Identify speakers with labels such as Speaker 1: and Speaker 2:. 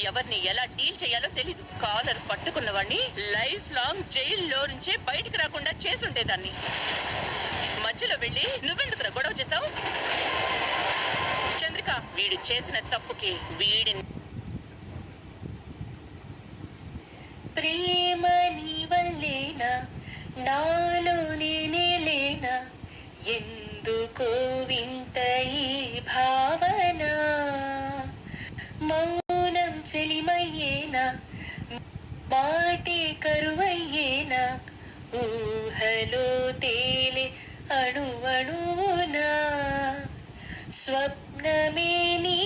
Speaker 1: ఎవరిని ఎలా డీల్ చేయాలో తెలీదు. కాలర్ పట్టుకున్న వాడిని లైఫ్ లాంగ్ జైల్లో నుంచే బయటికి రాకుండా చేసుండేదాన్ని. మధ్యలో వెళ్ళి నువ్వెందుకు గొడవ చేసావు? చంద్రిక, వీడు చేసిన తప్పుకి వీడిని
Speaker 2: ప్రేమ నీ వల్లేనా, నాలో నేనే లేనా, ఎందుకో వింత ఈ భావన, మౌనం చెలిమయ్యేనా, మాటే కరువయ్యేనా, ఊహలో తేలే అణువణువునా, స్వప్నమే నీ